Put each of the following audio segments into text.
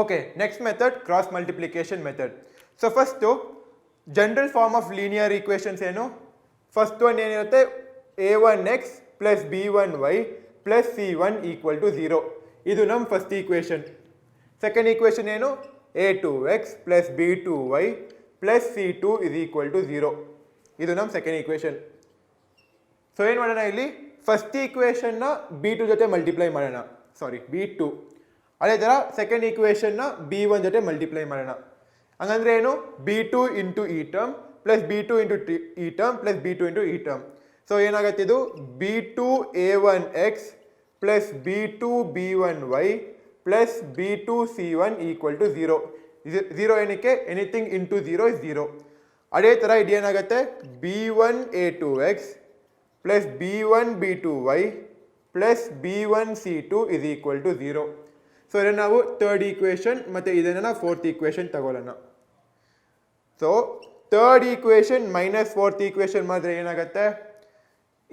Okay, next method, cross multiplication method. So first general form of linear equations ಏನು first one ಏನಿರುತ್ತೆ a1x plus b1y plus c1 equal to 0. ಇದು ನಮ್ಮ first equation. Second equation ಏನು a2x plus b2y plus c2 is equal to 0. ಇದು ನಮ್ಮ second equation. So ಏನು ಮಾಡೋಣ ಇಲ್ಲಿ ಫಸ್ಟ್ ಈಕ್ವೇಷನ್ನ b2 ಜೊತೆ ಮಲ್ಟಿಪ್ಲೈ ಮಾಡೋಣ, ಸಾರಿ b2. ಅದೇ ಥರ ಸೆಕೆಂಡ್ ಈಕ್ವೇಷನ್ನ b1 ಜೊತೆ ಮಲ್ಟಿಪ್ಲೈ ಮಾಡೋಣ. ಹಂಗಂದ್ರೆ ಏನು b2 ಇಂಟು ಈ ಟರ್ಮ್ ಪ್ಲಸ್ b2 ಇಂಟು ಈ ಟರ್ಮ್ ಪ್ಲಸ್ b2 ಇಂಟು ಈ ಟರ್ಮ್. ಸೊ ಏನಾಗುತ್ತೆ ಇದು b2 a1x plus b2 b1y plus b2 c1 equal to 0. 0 ಏನಕ್ಕೆ ಎನಿಥಿಂಗ್ ಇಂಟು 0 ಇಸ್ 0. ಅದೇ ಥರ ಇದೇನಾಗುತ್ತೆ b1 a2x plus b1 b2y plus b1 c2 is equal to 0. So ಇದನ್ನು ನಾವು third equation ಮತ್ತು ಇದನ್ನು ನಾವು ಫೋರ್ತ್ ಈಕ್ವೇಷನ್ ತಗೊಳ್ಳೋಣ. So third equation minus fourth equation ಮಾಡಿದ್ರೆ ಏನಾಗುತ್ತೆ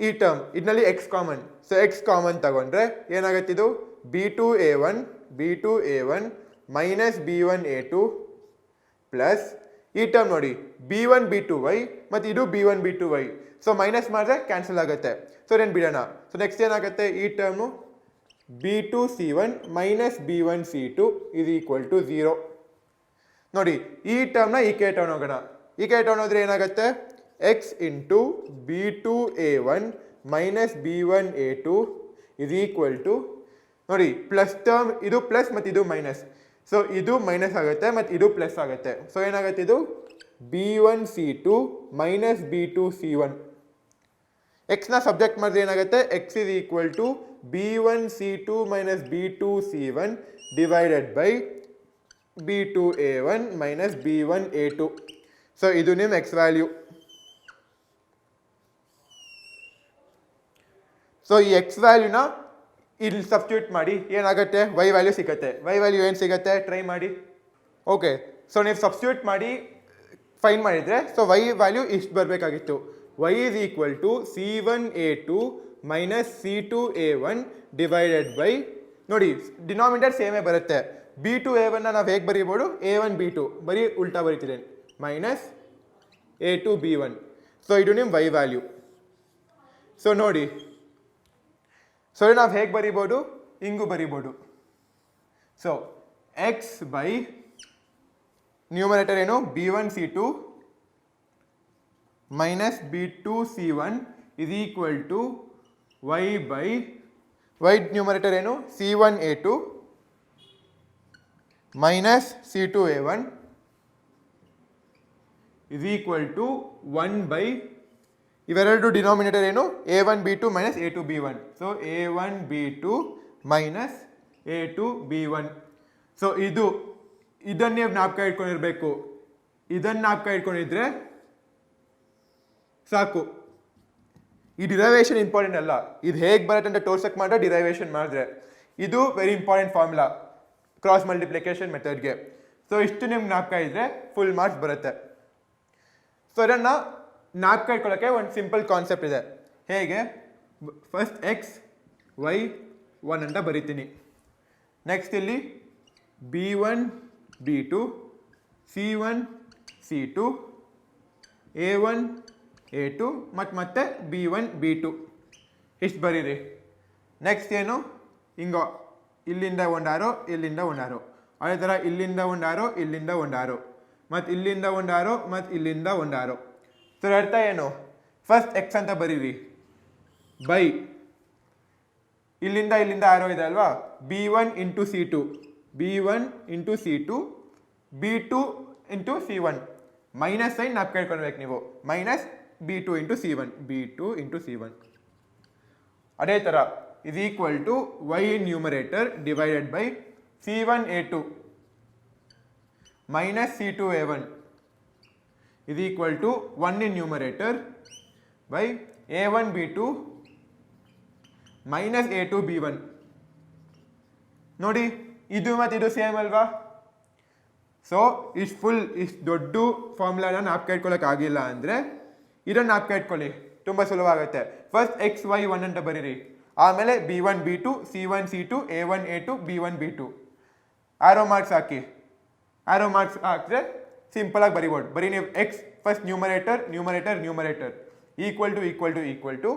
ಈ ಟರ್ಮ್ ಇದರಲ್ಲಿ x common. So x common ತಗೊಂಡ್ರೆ ಏನಾಗುತ್ತೆ ಇದು b2 a1 minus b1 a2 plus ಈ ಟರ್ಮ್ ನೋಡಿ b1 b2y ಮತ್ತು ಇದು b1 b2y. ಸೊ ಮೈನಸ್ ಮಾಡಿದ್ರೆ ಕ್ಯಾನ್ಸಲ್ ಆಗುತ್ತೆ. ಸೊ ಇದನ್ನು ಬಿಡೋಣ. ಸೊ ನೆಕ್ಸ್ಟ್ ಏನಾಗುತ್ತೆ ಈ term b2 c1 minus b1 c2 is equal to 0. ನೋಡಿ ಈ ಟರ್ಮ್ನ ಈ ಕಡೆ ಟರ್ನ್ ಹೋಗೋಣ. ಈ ಕಡೆ ಟರ್ನ್ ಹೋದ್ರೆ ಏನಾಗುತ್ತೆ x into b2 a1 minus b1 a2 is equal to ನೋಡಿ ಪ್ಲಸ್ ಟರ್ಮ್ ಇದು ಪ್ಲಸ್ ಮತ್ತು ಇದು ಮೈನಸ್. ಸೊ ಇದು ಮೈನಸ್ ಆಗುತ್ತೆ ಮತ್ತು ಇದು ಪ್ಲಸ್ ಆಗುತ್ತೆ. ಸೊ ಏನಾಗುತ್ತೆ ಇದು b1 c2 minus b2 c1. ಎಕ್ಸ್ನ ಸಬ್ಜೆಕ್ಟ್ ಮಾಡಿದ್ರೆ ಏನಾಗುತ್ತೆ x is equal to b1 c2 minus b2 c1 divided by b2 a1 minus b1 a2. So ಇದು ನಿಮ್ಮ ಎಕ್ಸ್ ವ್ಯಾಲ್ಯೂ. ಸೊ ಈ ಎಕ್ಸ್ ವ್ಯಾಲ್ಯೂನ ಇಲ್ಲಿ ಸಬ್ಸ್ಟಿಟ್ಯೂಟ್ ಮಾಡಿ ಏನಾಗುತ್ತೆ ವೈ ವ್ಯಾಲ್ಯೂ ಸಿಗುತ್ತೆ. ವೈ ವ್ಯಾಲ್ಯೂ ಏನು ಸಿಗುತ್ತೆ ಟ್ರೈ ಮಾಡಿ. ಓಕೆ, ಸೊ ನೀವು ಸಬ್ಸ್ಟಿಟ್ಯೂಟ್ ಮಾಡಿ ಫೈನ್ ಮಾಡಿದರೆ ಸೊ ವೈ ವ್ಯಾಲ್ಯೂ ಇಷ್ಟು ಬರಬೇಕಾಗಿತ್ತು. y is equal to c1 a2 minus c2 a1 divided by ನೋಡಿ ಡಿನಾಮಿನೇಟರ್ ಸೇಮೇ ಬರುತ್ತೆ. b2 a1 ನಾವು ಹೇಗೆ ಬರೀಬೋದು a1 b2 ಬರೀ ಉಲ್ಟಾ ಬರೀತಿದ್ದೇನೆ ಮೈನಸ್ a2 b1. ಸೊ ಇದು ನಿಮ್ಮ y ವ್ಯಾಲ್ಯೂ. ಸೊ ನೋಡಿ ಸೊ ನಾವು ಹೇಗೆ ಬರೀಬೋದು ಹಿಂಗೂ ಬರೀಬೋದು. ಸೊ ಎಕ್ಸ್ ಬೈ ನ್ಯೂಮರೇಟರ್ ಏನು b1 c2 minus b2 c1 is equal to y by y numerator ಏನು c1 a2 minus c2 a1 is equal to 1 by ಇವೆರಡು denominator ಏನು a1 b2 minus a2 b1. So a1 b2 minus a2 b1. So ಇದನ್ನು ನೀವು ಜ್ಞಾಪಕ ಇಟ್ಕೊಂಡಿರ್ಬೇಕು. ಇದನ್ನು ಜ್ಞಾಪಕ ಇಟ್ಕೊಂಡಿದ್ರೆ ಸಾಕು. ಈ ಡಿರೈವೇಷನ್ ಇಂಪಾರ್ಟೆಂಟ್ ಅಲ್ಲ, ಇದು ಹೇಗೆ ಬರುತ್ತೆ ಅಂತ ತೋರ್ಸಕ್ಕೆ ಮಾತ್ರ ಡಿರೈವೇಷನ್ ಮಾಡಿದ್ರೆ. ಇದು very important formula cross multiplication ಮೆಥಡ್ಗೆ. ಸೊ ಇಷ್ಟು ನಿಮ್ಗೆ ಜ್ಞಾಪಕ ಇದ್ರೆ ಫುಲ್ ಮಾರ್ಕ್ಸ್ ಬರುತ್ತೆ. ಸೊ ಅದನ್ನು ಜ್ಞಾಪಕ ಇಟ್ಕೊಳ್ಳೋಕ್ಕೆ ಒಂದು ಸಿಂಪಲ್ ಕಾನ್ಸೆಪ್ಟ್ ಇದೆ. ಹೇಗೆ ಫಸ್ಟ್ ಎಕ್ಸ್ ವೈ 1 ಅಂತ ಬರಿತೀನಿ. ನೆಕ್ಸ್ಟ್ ಇಲ್ಲಿ b1 b2 c1 c2 a1 a2 ಮತ್ತು ಮತ್ತೆ b1 b2 ಇಷ್ಟು ಬರೀರಿ. ನೆಕ್ಸ್ಟ್ ಏನು ಹಿಂಗೋ ಇಲ್ಲಿಂದ ಒಂದಾರೋ ಇಲ್ಲಿಂದ ಒಂದಾರೋ, ಅದೇ ಥರ ಇಲ್ಲಿಂದ ಒಂದಾರೋ ಇಲ್ಲಿಂದ ಒಂದಾರೋ ಮತ್ತು ಇಲ್ಲಿಂದ ಒಂದಾರೋ ಮತ್ತು ಇಲ್ಲಿಂದ ಒಂದಾರೋ. ಸೊ ಅರ್ಥ ಏನು ಫಸ್ಟ್ ಎಕ್ಸ್ ಅಂತ ಬರೀರಿ ಬೈ ಇಲ್ಲಿಂದ ಆರೋ ಇದೆ ಅಲ್ವಾ b1 into c2 b1 into c2 b2 into c1 minus sign ನಾವು ಕೇಳ್ಕೊಳ್ಬೇಕು ನೀವು minus b2 into c1 b2 into c1. ಅದೇ ಥರ is equal to y in numerator divided by c1 a2 minus c2 a1 is equal to 1 in numerator by a1 b2 minus a2 b1. ನೋಡಿ ಇದು ಮತ್ತು ಇದು same ಅಲ್ವಾ. So ಇಷ್ಟು full ಇಷ್ಟು ದೊಡ್ಡ ಫಾರ್ಮುಲಾನ ಜ್ಞಾಪಕ ಇಟ್ಕೊಳ್ಳೋಕ್ಕಾಗಿಲ್ಲ ಅಂದರೆ ಇದನ್ನು ಜ್ಞಾಪಕ ಇಟ್ಕೊಳ್ಳಿ, ತುಂಬ ಸುಲಭ ಆಗುತ್ತೆ. ಫಸ್ಟ್ ಎಕ್ಸ್ ವೈ 1 ಅಂತ ಬರೀರಿ, ಆಮೇಲೆ b1 b2 c1 c2 a1 a2 b1 b2 arrow marks ಹಾಕಿ. ಆರೋ ಮಾರ್ಕ್ಸ್ ಹಾಕಿದ್ರೆ ಸಿಂಪಲ್ ಆಗಿ ಬರಿಬೋದು. ಬರೀ ನೀವು x first numerator equal to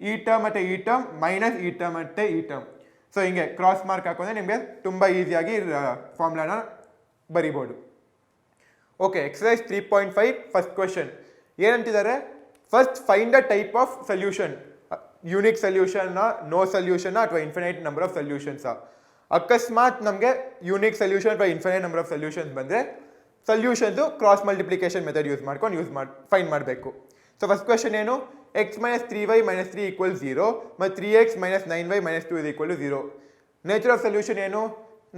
ಈ ಟರ್ಮ್ ಮತ್ತು ಈ ಟರ್ಮ್ ಮೈನಸ್ ಈ ಟರ್ಮ್ ಮತ್ತು ಈ ಟರ್ಮ್. ಸೊ ಹಿಂಗೆ ಕ್ರಾಸ್ ಮಾರ್ಕ್ ಹಾಕೊಂಡ್ರೆ ನಿಮಗೆ ತುಂಬ ಈಸಿಯಾಗಿ ಫಾರ್ಮುಲಾನ ಬರಿಬೋದು. ಓಕೆ, ಎಕ್ಸಸೈಸ್ 3.5 ಫಸ್ಟ್ ಕ್ವೆಶನ್ ಏನಂತಿದ್ದಾರೆ, first find the type of solution, unique ಸೊಲ್ಯೂಷನ್ನ, ನೋ ಸೊಲ್ಯೂಷನ್ನ ಅಥವಾ ಇನ್ಫಿನೈಟ್ ನಂಬರ್ ಆಫ್ ಸೊಲ್ಯೂಷನ್ಸಾ. ಅಕಸ್ಮಾತ್ ನಮಗೆ ಯೂನಿಕ್ ಸೊಲ್ಯೂಷನ್ ಅಥವಾ ಇನ್ಫಿನೈಟ್ ನಂಬರ್ ಆಫ್ ಸೊಲ್ಯೂಷನ್ಸ್ ಬಂದರೆ solutions cross multiplication method use ಮಾಡಿ ಫೈಂಡ್ ಮಾಡಬೇಕು. ಸೊ ಫಸ್ಟ್ ಕ್ವೆಶನ್ ಏನು, X minus 3y minus 3 equal 0 ಮತ್ತು 3x minus 9y minus 2 equal 0. Nature of solution ಏನು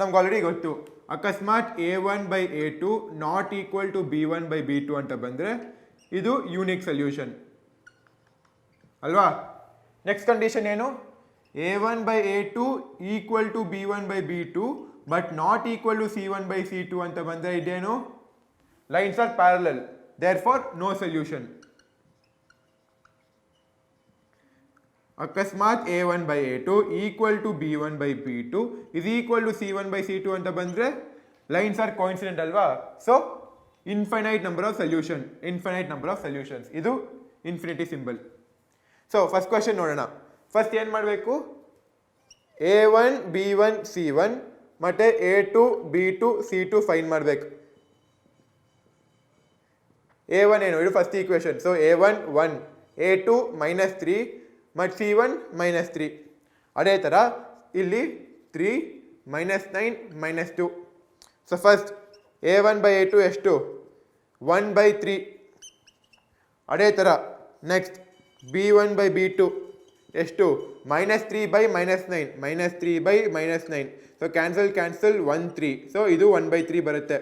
ನಮ್ಗೆ ಆಲ್ರೆಡಿ ಗೊತ್ತು. ಅಕಸ್ಮಾತ್ a1/a2 not equal to b1/b2 ಅಂತ ಬಂದರೆ ಇದು ಯೂನಿಕ್ ಸೊಲ್ಯೂಷನ್ ಅಲ್ವಾ. ನೆಕ್ಸ್ಟ್ ಕಂಡೀಷನ್ ಏನು, a1/a2 equal to b1/b2 but not equal to c1/c2 ಅಂತ ಬಂದರೆ ಇದೇನು, lines are parallel, therefore no solution. ಅಕಸ್ಮಾತ್ a1/a2 equal to b1/b2 is equal to c1/c2 ಅಂತ ಬಂದರೆ ಲೈನ್ಸ್ ಆರ್ ಕೋಇನ್ಸಿಡೆಂಟ್ ಅಲ್ವಾ. So infinite number of solutions, ಇದು infinity symbol. So first question ನೋಡೋಣ. First ಏನು ಮಾಡಬೇಕು, a1 b1 c1 ಮತ್ತು a2 b2 c2 find ಮಾಡಬೇಕು. a1 ಏನು, ಇದು first equation. So a1 1, a2 minus 3 ಮತ್ತು c1 ಮೈನಸ್ 3. ಅದೇ ಥರ ಇಲ್ಲಿ 3 minus 9 minus 2. So first a1/a2 ಎಷ್ಟು, 1/3. ಅದೇ ಥರ ನೆಕ್ಸ್ಟ್ b1/b2 ಎಷ್ಟು, minus 3/-9 minus 3/-9. So cancel 1 3. So ಇದು 1/3 ಬರುತ್ತೆ.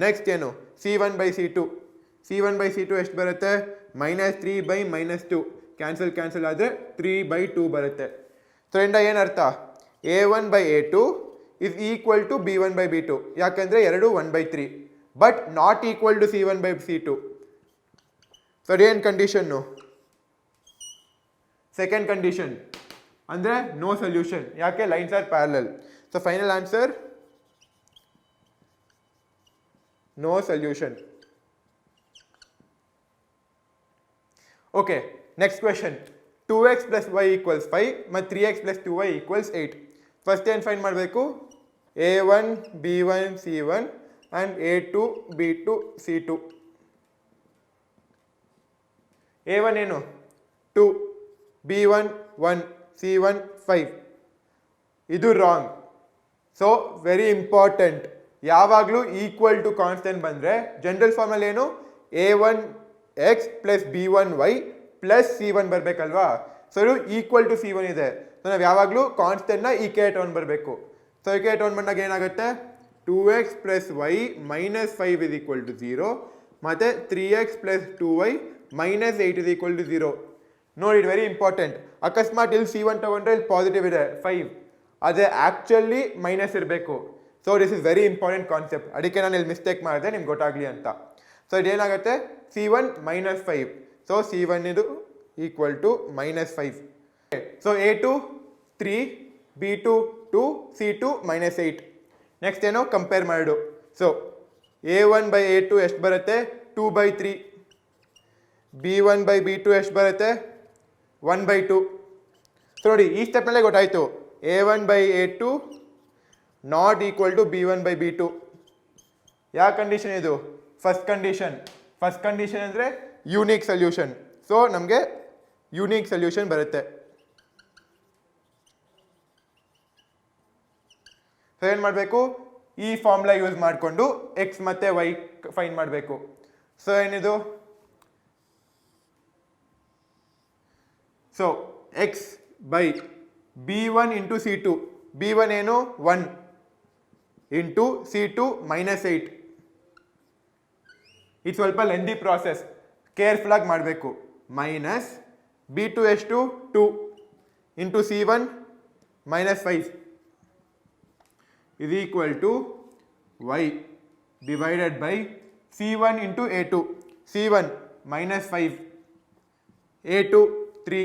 ನೆಕ್ಸ್ಟ್ ಏನು, c1/c2 ಎಷ್ಟು ಬರುತ್ತೆ, ಮೈನಸ್ 3/-2. ಕ್ಯಾನ್ಸಲ್ ಆದರೆ 3/2 ಬರುತ್ತೆ. ಸೊ ಇಂದ ಏನು ಅರ್ಥ, a1/a2 is equal to b1/b2, ಯಾಕಂದರೆ ಎರಡು 1/3 but not equal to c1/c2. So ಅದೇನು ಕಂಡೀಷನ್ನು, ಸೆಕೆಂಡ್ ಕಂಡೀಷನ್ ಅಂದರೆ ನೋ ಸೊಲ್ಯೂಷನ್, ಯಾಕೆ lines are parallel. So final answer no solution. Okay, next question, 2x plus y equals 5 ಮತ್ತು 3x plus 2y equals 8. First ಏನು find ಮಾಡಬೇಕು, a1 b1 c1 and a2 b2 c2. a1 ಏನು 2, b1 1, c1 5. ಇದು wrong. So very important, ಯಾವಾಗಲೂ equal to constant ಬಂದರೆ general ಫಾರ್ಮಲ್ಲಿ ಏನು, a1x plus b1y plus c1 ಬರಬೇಕಲ್ವಾ. ಸೊ ಇದು ಈಕ್ವಲ್ ಟು c1 ಇದೆ. ಸೊ ನಾವು ಯಾವಾಗಲೂ ಕಾನ್ಸ್ಟೆಂಟ್ನ ಈ ಕೆ ಟೌನ್ ಬರಬೇಕು. ಸೊ ಈ ಕೆ ಟೌನ್ ಬಂದಾಗ ಏನಾಗುತ್ತೆ, 2x plus y minus 5 is equal to 0 ಮತ್ತು 3x plus 2y minus 8 is equal to 0. ನೋಡಿ, ವೆರಿ ಇಂಪಾರ್ಟೆಂಟ್. ಅಕಸ್ಮಾತ್ ಇಲ್ಲಿ c1 ತಗೊಂಡ್ರೆ ಇಲ್ಲಿ ಪಾಸಿಟಿವ್ ಇದೆ 5, ಅದೇ ಆ್ಯಕ್ಚುಲಿ ಮೈನಸ್ ಇರಬೇಕು. So this is very important concept. ಅದಕ್ಕೆ ನಾನು ಇಲ್ಲಿ ಮಿಸ್ಟೇಕ್ ಮಾಡಿದೆ ನಿಮ್ಗೆ ಗೊತ್ತಾಗಲಿ ಅಂತ. So ಇದೇನಾಗುತ್ತೆ, c1 minus 5. So c1 ಇದು equal to minus 5. So a2 3, b2 2, c2 minus 8. Next ಏನೋ ಕಂಪೇರ್ ಮಾಡು. ಸೊ a1/a2 ಎಷ್ಟು ಬರುತ್ತೆ, 2/3. b1/b2 ಎಷ್ಟು ಬರುತ್ತೆ, 1/2. ಸೊ ನೋಡಿ, ಈ ಸ್ಟೆಪ್ನಲ್ಲೇ ಗೊತ್ತಾಯಿತು a1/a2 not equal to b1/b2. ಯಾವ ಕಂಡೀಷನ್ ಇದು, ಫಸ್ಟ್ ಕಂಡೀಷನ್ ಅಂದರೆ ಯೂನಿಕ್ ಸೊಲ್ಯೂಷನ್. ಸೊ ನಮಗೆ ಯೂನಿಕ್ ಸೊಲ್ಯೂಷನ್ ಬರುತ್ತೆ. ಸೊ ಏನು ಮಾಡಬೇಕು, ಈ ಫಾರ್ಮುಲಾ ಯೂಸ್ ಮಾಡಿಕೊಂಡು ಎಕ್ಸ್ ಮತ್ತು ವೈ ಫೈಂಡ್ ಮಾಡಬೇಕು. ಸೊ ಏನಿದು, so x by b1 into c2. b1 ಏನು 1 ಇಂಟು c2 ಮೈನಸ್ 8. ಇದು ಸ್ವಲ್ಪ ಲೆಂದಿ ಪ್ರಾಸೆಸ್, ಕೇರ್ಫುಲ್ಲಾಗಿ ಮಾಡಬೇಕು. ಮೈನಸ್ b2 ಎಷ್ಟು 2 into c1 minus 5 is equal to y divided by c1 into a2. c1 minus 5, a2 3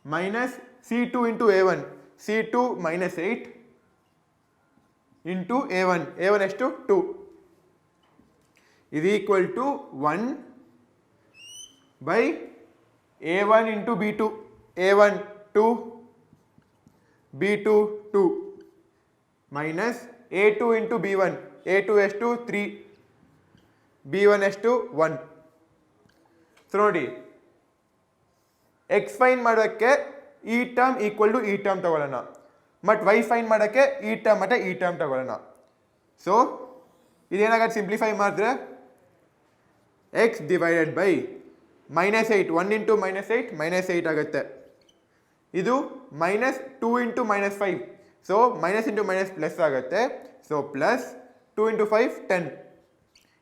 minus c2 into a1. c2 minus 8 into A one ಎಷ್ಟು 2 ಇದು equal to 1 by A one into B two A one 2 B two 2 minus A two into B one A two ಎಷ್ಟು 3 B one ಎಷ್ಟು 1. So ನೋಡಿ X fine ಮಾಡೋಕ್ಕೆ ಈ term equal to ಈ term ತಗೊಳ್ಳೋಣ ಮತ್ತು ವೈ ಫೈನ್ ಮಾಡೋಕ್ಕೆ ಈ ಟರ್ಮ್ ಮತ್ತು ಈ ಟರ್ಮ್ ತಗೊಳ್ಳೋಣ. ಸೊ ಇದೇನಾಗತ್ತೆ ಸಿಂಪ್ಲಿಫೈ ಮಾಡಿದ್ರೆ ಎಕ್ಸ್ ಡಿವೈಡೆಡ್ ಬೈ -8 1 ಇಂಟು -8 ಆಗುತ್ತೆ. ಇದು -2 into -5 so minus into minus plus ಆಗುತ್ತೆ. ಸೊ ಪ್ಲಸ್ 2 ಇಂಟು 5 10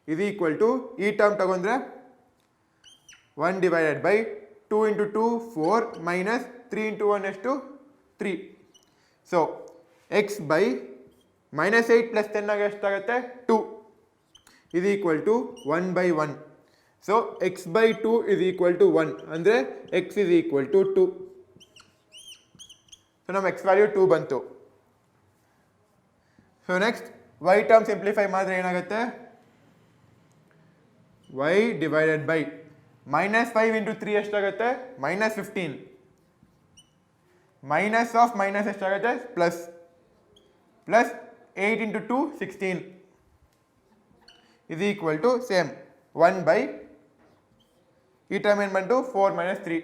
ಇದು ಈಕ್ವಲ್ ಟು ಈ ಟರ್ಮ್ ತಗೊಂಡ್ರೆ 1 divided by 2 into 2 4 minus 3 into 1 ಎಷ್ಟು 3. ಸೊ ಎಕ್ಸ್ ಬೈ -8 ಪ್ಲಸ್ 10 ಆಗ ಎಷ್ಟಾಗುತ್ತೆ 2 ಇದು equal to 1/1. So x by 2 is equal to 1 ಅಂದರೆ x is equal to 2. So ನಮ್ಮ ಎಕ್ಸ್ ವ್ಯಾಲ್ಯೂ 2 ಬಂತು. So next y term simplify ಮಾಡಿದ್ರೆ ಏನಾಗುತ್ತೆ y ಡಿವೈಡೆಡ್ ಬೈ -5 ಇಂಟು 3 ಎಷ್ಟಾಗುತ್ತೆ -15 ಮೈನಸ್ ಆಫ್ ಮೈನಸ್ ಎಷ್ಟಾಗುತ್ತೆ ಪ್ಲಸ್ 8 ಇಂಟು 2 16 ಇದು ಈಕ್ವಲ್ ಟು ಸೇಮ್ 1 ಬೈ ಈ term ಏನು ಬಂತು 4 - 3.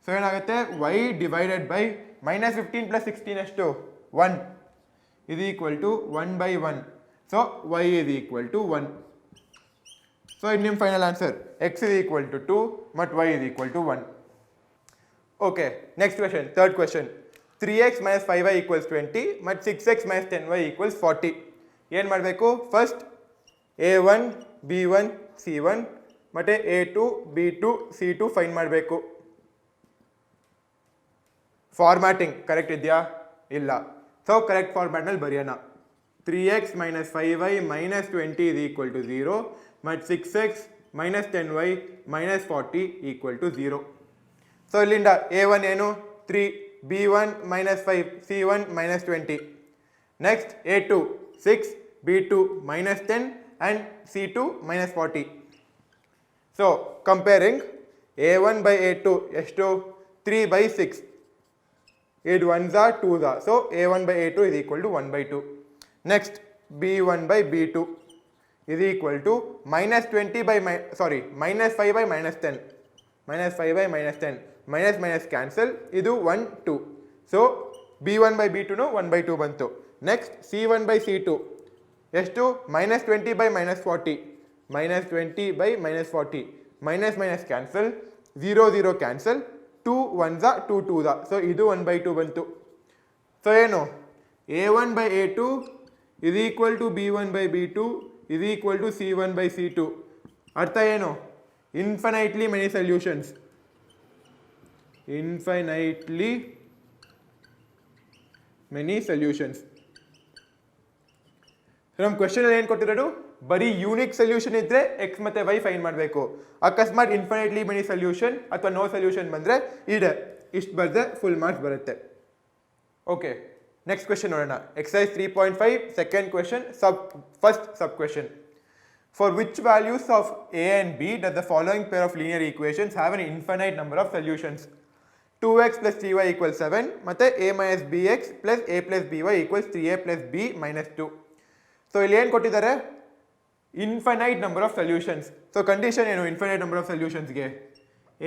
ಸೊ ಏನಾಗುತ್ತೆ y ಡಿವೈಡೆಡ್ ಬೈ -15 ಪ್ಲಸ್ 16 ಎಷ್ಟು 1 ಇದು equal to 1/1. So y is equal to 1. So ಇದು ನಿಮ್ಮ final answer x is equal to 2 ಮತ್ತು y is equal to 1. Okay next question third question 3x - 5y equals 20 ಮತ್ತು 6x - 10y equals 40. ಏನು ಮಾಡಬೇಕು first a1 b1 c1 ಮತ್ತು a2 b2 c2 fine ಮಾಡಬೇಕು. Formatting correct ಇದೆಯಾ ಇಲ್ಲ. So correct ಫಾರ್ಮ್ಯಾಟ್ನಲ್ಲಿ ಬರೆಯೋಣ 3x - 5y - 20 is equal to 0 ಮತ್ತು 6x - 10y - 40 equal to 0. So ಇಲ್ಲಿಂದ a1 ಏನು 3 b1 - 5 c1 - 20 next a2 6 b2 - 10 and c2 - 40. So comparing a1 by a2 ಎಷ್ಟು 3/6 ಇದು 1s are 2s are. So a1 by a2 is equal to 1/2. Next b1 by b2 is equal to -5 by -10 -5 by -10 minus cancel ಇದು 1 2. So b1 by b2 1/2 ಬಂತು. Next c1 by c2 ಎಷ್ಟು -20 by -40 -20 by -40 minus cancel 0 0 cancel 2 1s are 2 2s are. So ಇದು 1/2 ಬಂತು. So ಏನು a1 by a2 is equal to b1 by b2 is equal to c1 by c2. ಅರ್ಥ ಏನು ಇನ್ಫಿನೈಟ್ಲಿ many solutions ಇನ್ಫಿನೈಟ್ಲಿ many solutions. ನಮ್ಮ question ಏನು ಕೊಟ್ಟಿರೋದು ಬರೀ unique solution ಇದ್ದರೆ ಎಕ್ಸ್ ಮತ್ತು ವೈ ಫೈನ್ ಮಾಡಬೇಕು. ಅಕಸ್ಮಾತ್ ಇನ್ಫಿನೈಟ್ಲಿ ಮೆನಿ ಸೊಲ್ಯೂಷನ್ ಅಥವಾ ನೋ ಸೊಲ್ಯೂಷನ್ ಬಂದರೆ ಇಷ್ಟು ಬರೆದ್ರೆ ಫುಲ್ ಮಾರ್ಕ್ಸ್ ಬರುತ್ತೆ. ಓಕೆ ನೆಕ್ಸ್ಟ್ ಕ್ವೆಶನ್ ನೋಡೋಣ. Exercise 3.5 second question first sub question. For which values of a and b does the following pair of linear equations have an infinite number of solutions? 2x plus 3y equals 7 ಮತ್ತು a minus bx plus a plus by equals 3a plus b minus 2. So ಇಲ್ಲಿ ಏನು ಕೊಟ್ಟಿದ್ದಾರೆ infinite number of solutions. So condition ಏನು infinite number of ಸೊಲ್ಯೂಷನ್ಸ್ಗೆ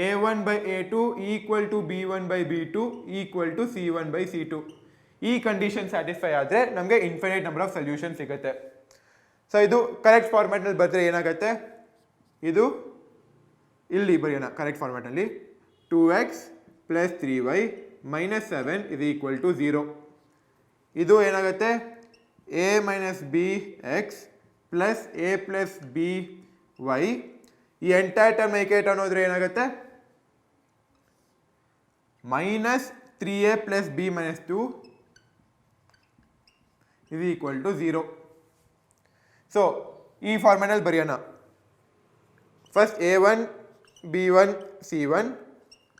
a1 by a2 equal to b1 by b2 equal to c1 by c2. ಈ condition satisfy ಆದರೆ ನಮಗೆ infinite number of solution ಸಿಗುತ್ತೆ. So ಇದು ಕರೆಕ್ಟ್ ಫಾರ್ಮ್ಯಾಟ್ನಲ್ಲಿ ಬರೆದ್ರೆ ಏನಾಗುತ್ತೆ ಇದು ಇಲ್ಲಿ ಬರೆಯೋಣ correct ಫಾರ್ಮ್ಯಾಟ್ನಲ್ಲಿ 2x plus 3y minus 7 is equal to 0. ಇದು ಏನಾಗುತ್ತೆ a minus bx plus a plus by ಈ ಎಂಟೈರ್ ಟರ್ಮ್ ಏಕೆ ಟರ್ಮ್ ಹೋದ್ರೆ ಏನಾಗುತ್ತೆ minus 3a plus b minus 2 is equal to 0. So ಈ ಫಾರ್ಮ್ಯಾಟಲ್ಲಿ ಬರೆಯೋಣ ಫಸ್ಟ್ a1 b1 c1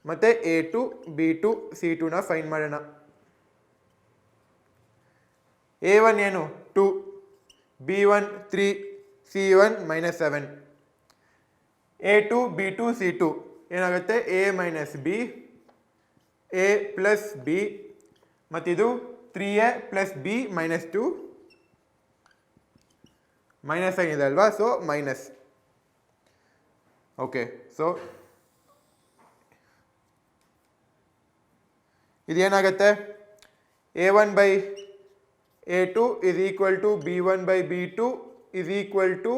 ಮತ್ತು a2 b2 c2ನ fine ಮಾಡೋಣ. A1 ಏನು 2, B1 3, C1 -7, A2 B2 C2 ಏನಾಗುತ್ತೆ A minus b a plus b ಮತ್ತಿದು 3a plus b minus 2 minus sign ಇದೆ ಅಲ್ವಾ, so minus. Okay, so ಇದೇನಾಗುತ್ತೆ A1 by A2 is equal to B1 by B2 is equal to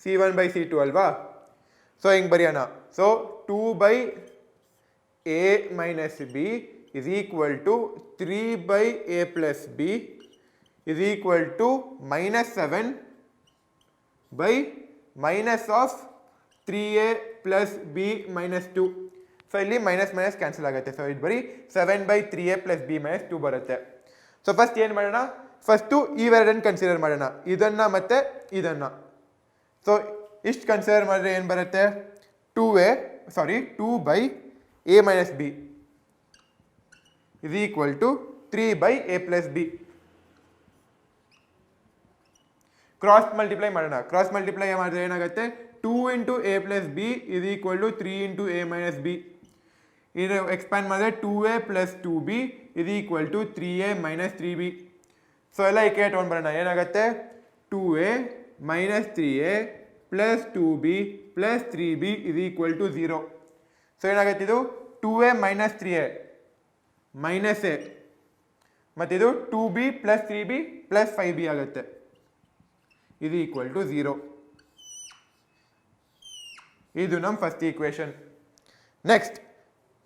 C1 by C2 ಅಲ್ವಾ. So ಹಿಂಗೆ ಬರೆಯೋಣ. So 2 by A minus B is equal to 3 by A plus B is equal to -7 by minus of 3A plus B minus 2. So ಇಲ್ಲಿ minus minus cancel ಆಗುತ್ತೆ. So ಇದು ಬರೀ 7 by 3A plus B minus 2 ಬರುತ್ತೆ. So first ಏನು ಮಾಡೋಣ, first ಇವೆರಡನ್ನು consider ಮಾಡೋಣ, ಇದನ್ನು ಮತ್ತು ಇದನ್ನು. ಸೊ ಇಷ್ಟು ಕನ್ಸಿಡರ್ ಮಾಡಿದ್ರೆ ಏನು ಬರುತ್ತೆ, 2 by A minus B is equal to 3 by A plus B. Cross multiply ಮಾಡೋಣ. ಕ್ರಾಸ್ ಮಲ್ಟಿಪ್ಲೈ ಮಾಡಿದ್ರೆ ಏನಾಗುತ್ತೆ, 2 into A plus B is equal to 3 into A minus B. ಇದು ಎಕ್ಸ್ಪ್ಯಾಂಡ್ ಮಾಡಿದ್ರೆ 2A plus 2B is equal to 3A minus 3B. So ಎಲ್ಲ ಈ ಕಡೆ ತೊಗೊಂಡು ಬರೋಣ. ಏನಾಗುತ್ತೆ, 2A minus 3A plus 2B plus 3B is equal to 0. So ಏನಾಗುತ್ತೆ, ಇದು 2A minus 3A minus A ಮತ್ತಿದು 2B plus 3B plus 5B ಆಗುತ್ತೆ, ಇದು ಈಕ್ವಲ್ ಟು 0. ಇದು ನಮ್ಮ first equation. Next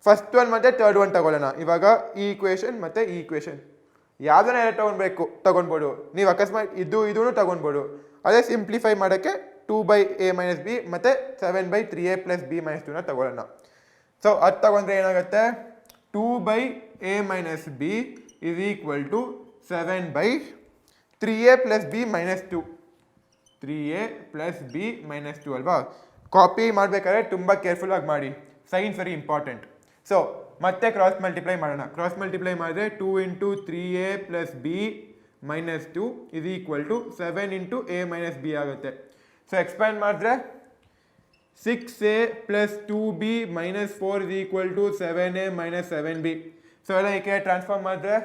first one ಮತ್ತು ಥರ್ಡ್ ಒನ್ ತಗೊಳ್ಳೋಣ. ಇವಾಗ ಈ ಈಕ್ವೇಷನ್ ಮತ್ತು ಈ ಈಕ್ವೇಷನ್ ಯಾವುದನ್ನ ತಗೊಳ್ಬೋದು. ನೀವು ಅಕಸ್ಮಾತ್ ಇದೂ ತಗೊಳ್ಬೋದು. ಅದೇ ಸಿಂಪ್ಲಿಫೈ ಮಾಡೋಕ್ಕೆ 2 by A minus B ಮತ್ತು 7 by 3A plus B minus 2ನ ತಗೊಳ್ಳೋಣ. ಸೊ ಅದು ತಗೊಂಡ್ರೆ ಏನಾಗುತ್ತೆ, 2 by A minus B is equal to 7 by 3A plus B minus 2. 3A plus B minus 2 ಅಲ್ವಾ. ಕಾಪಿ ಮಾಡಬೇಕಾದ್ರೆ ತುಂಬ ಕೇರ್ಫುಲ್ಲಾಗಿ ಮಾಡಿ, ಸೈನ್ಸ್ ವೆರಿ ಇಂಪಾರ್ಟೆಂಟ್. ಸೊ ಮತ್ತೆ ಕ್ರಾಸ್ ಮಲ್ಟಿಪ್ಲೈ ಮಾಡೋಣ. ಕ್ರಾಸ್ ಮಲ್ಟಿಪ್ಲೈ ಮಾಡಿದ್ರೆ 2 into 3A plus B minus 2 is equal to 7 into A minus B ಆಗುತ್ತೆ. So expand ಮಾಡಿದ್ರೆ 6A plus 2B minus 4 is equal to 7A minus 7B. So ಎಲ್ಲ ಈ ಕಡೆ transform ಮಾಡಿದ್ರೆ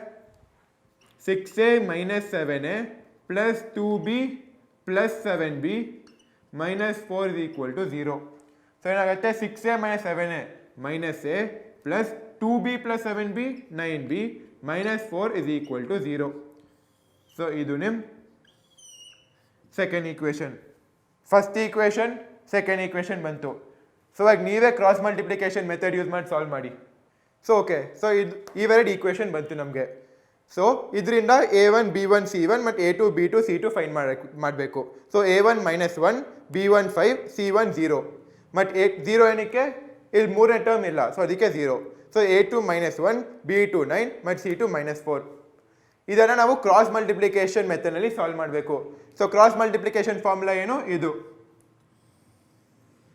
6A minus 7A plus 2B plus 7B minus 4 is equal to 0. So ಏನಾಗುತ್ತೆ, 6A minus 7A minus A plus 2B plus 7B 9B minus 4 is equal to 0. So ಇದು ನಿಮ್ಮ second equation. First equation, second equation ಬಂತು. So ಇವಾಗ ನೀವೇ cross multiplication method use ಮಾಡಿ solve ಮಾಡಿ. So okay, so ಇದು ಇವೆರಡು ಈಕ್ವೇಷನ್ ಬಂತು ನಮಗೆ. ಸೊ ಇದರಿಂದ A1 B1 C1 ಮತ್ತು A2 B2 C2 ಫೈಂಡ್ ಮಾಡಬೇಕು. ಸೊ A1 -1 B1 5 C1 0 ಮತ್ತು 0 ಏನಕ್ಕೆ, ಇಲ್ಲಿ ಮೂರನೇ ಟರ್ಮ್ ಇಲ್ಲ, ಸೊ ಅದಕ್ಕೆ 0. ಸೊ A2 -1 B2 9 ಮತ್ತು C2 -4. ಇದನ್ನು ನಾವು ಕ್ರಾಸ್ ಮಲ್ಟಿಪ್ಲಿಕೇಶನ್ ಮೆಥಡ್ನಲ್ಲಿ ಸಾಲ್ವ್ ಮಾಡಬೇಕು. ಸೊ ಕ್ರಾಸ್ ಮಲ್ಟಿಪ್ಲಿಕೇಶನ್ ಫಾರ್ಮುಲಾ ಏನು, ಇದು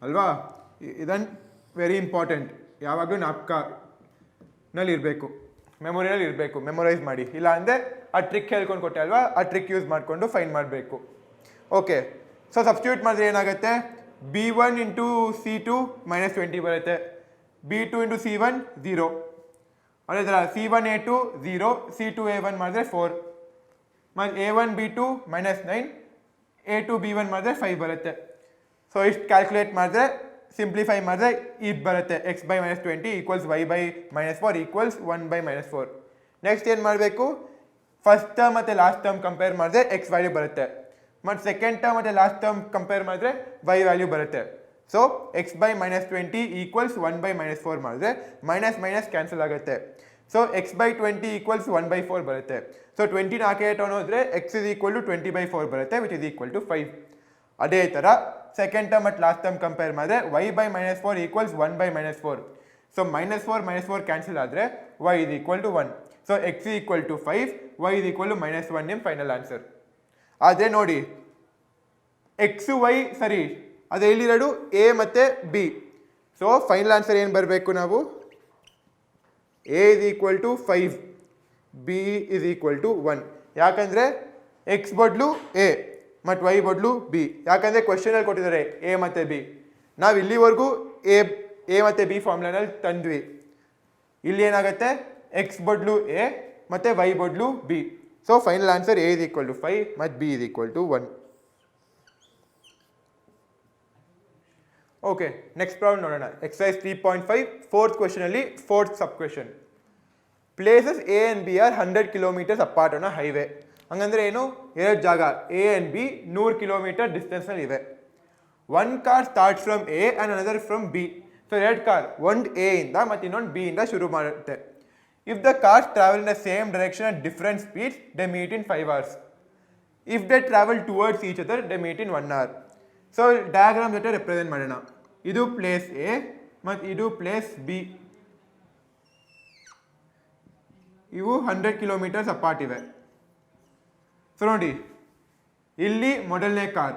ಅಲ್ವಾ. ಇದನ್ನು ವೆರಿ ಇಂಪಾರ್ಟೆಂಟ್, ಯಾವಾಗಲೂ ಜ್ಞಾಪಕನಲ್ಲಿ ಇರಬೇಕು, ಮೆಮೊರಿಯಲ್ಲಿ ಇರಬೇಕು, ಮೆಮೊರೈಸ್ ಮಾಡಿ. ಇಲ್ಲ ಅಂದರೆ ಆ ಟ್ರಿಕ್ ಹೇಳ್ಕೊಂಡು ಕೊಟ್ಟೆ ಅಲ್ವಾ, ಆ ಟ್ರಿಕ್ ಯೂಸ್ ಮಾಡಿಕೊಂಡು ಫೈಂಡ್ ಮಾಡಬೇಕು. ಓಕೆ, ಸೊ ಸಬ್ಸ್ಟಿಟ್ಯೂಟ್ ಮಾಡಿದ್ರೆ ಏನಾಗುತ್ತೆ, B1 into C2 -20 ಬರುತ್ತೆ, B2 into C1 0, ಅದೇ ಥರ C1 A2 0, C2 A1 ಮಾಡಿದ್ರೆ 4, ಮತ್ತು A1 B2 -9, A2 B1 ಮಾಡಿದ್ರೆ 5 ಬರುತ್ತೆ. ಸೊ ಇಷ್ಟು ಕ್ಯಾಲ್ಕುಲೇಟ್ ಮಾಡಿದ್ರೆ, ಸಿಂಪ್ಲಿಫೈ ಮಾಡಿದ್ರೆ ಇದು ಬರುತ್ತೆ, x by -20 equals y by -4 equals 1 by -4. Next ಏನು ಮಾಡಬೇಕು, ಫಸ್ಟ್ ಟರ್ಮ್ ಮತ್ತು ಲಾಸ್ಟ್ ಟರ್ಮ್ ಕಂಪೇರ್ ಮಾಡಿದ್ರೆ x ವ್ಯಾಲ್ಯೂ ಬರುತ್ತೆ, ಮತ್ತು ಸೆಕೆಂಡ್ ಟರ್ಮ್ ಮತ್ತು ಲಾಸ್ಟ್ ಟರ್ಮ್ ಕಂಪೇರ್ ಮಾಡಿದ್ರೆ y ವ್ಯಾಲ್ಯೂ ಬರುತ್ತೆ. So x by -20 equals 1 by -4 ಮಾಡಿದ್ರೆ ಮೈನಸ್ ಮೈನಸ್ ಕ್ಯಾನ್ಸಲ್ ಆಗುತ್ತೆ. So x by 20 equals 1 by 4 ಬರುತ್ತೆ. ಸೊ 20ನ ಆಕೆ ಹೋದರೆ x is equal to 20 by 4 ಬರುತ್ತೆ, ವಿಚ್ ಇಸ್ ಈಕ್ವಲ್ ಟು 5. ಅದೇ ಥರ ಸೆಕೆಂಡ್ ಟರ್ಮ್ ಮತ್ತು ಲಾಸ್ಟ್ ಟರ್ಮ್ ಕಂಪೇರ್ ಮಾಡಿದ್ರೆ y by -4 equals 1 by -4. So -4 cancel ಆದರೆ y is equal to 1. So x is equal to 5, y is equal to -1 ನಿಮ್ಮ final answer. ಆದರೆ ನೋಡಿ, x Y ಸರಿ, ಅದು ಎಲ್ಲಿರೋದು ಎ ಮತ್ತು ಬಿ. ಸೊ ಫೈನಲ್ ಆನ್ಸರ್ ಏನು ಬರಬೇಕು, ನಾವು A is equal to 5, B is equal to 1. ಯಾಕಂದರೆ ಎಕ್ಸ್ ಬದಲು ಎ ಮತ್ತು ವೈ ಬದಲು ಬಿ. ಯಾಕಂದರೆ ಕ್ವೆಶನಲ್ಲಿ ಕೊಟ್ಟಿದ್ದಾರೆ ಎ ಮತ್ತು ಬಿ. ನಾವು ಇಲ್ಲಿವರೆಗೂ ಎ ಮತ್ತು ಬಿ ಫಾರ್ಮುಲಾನಲ್ಲಿ ತಂದ್ವಿ. ಇಲ್ಲಿ ಏನಾಗುತ್ತೆ, ಎಕ್ಸ್ ಬದಲು ಎ ಮತ್ತು ವೈ ಬದಲು b. So final answer a is equal to 5 ಮತ್ತು b is equal to 1. Okay, next problem ನೋಡೋಣ. ಎಕ್ಸಸೈಸ್ 3.5 ಫೋರ್ತ್ ಕ್ವೆಶನಲ್ಲಿ fourth sub question. Places a and b are 100 kilometres apart on a highway. ಹಂಗಂದ್ರೆ ಏನು, ಎರಡು ಜಾಗ a and b 100 kilometre ಡಿಸ್ಟೆನ್ಸ್ನಲ್ಲಿ ಇವೆ. One car starts from a and another from b. So ಎರಡು car, ಒಂದು ಎ ಇಂದ ಮತ್ತು ಇನ್ನೊಂದು ಬಿ ಇಂದ ಶುರು ಮಾಡುತ್ತೆ. If the cars travel in the same direction at different speeds they meet in 5 hours. If they travel towards each other they meet in 1 hour. So diagram ಜೊತೆ represent ಮಾಡೋಣ. ಇದು ಪ್ಲೇಸ್ ಎ ಮತ್ತು ಇದು place B. ಇವು 100 kilometres apart ಇವೆ. So ನೋಡಿ, ಇಲ್ಲಿ ಮೊದಲನೇ ಕಾರ್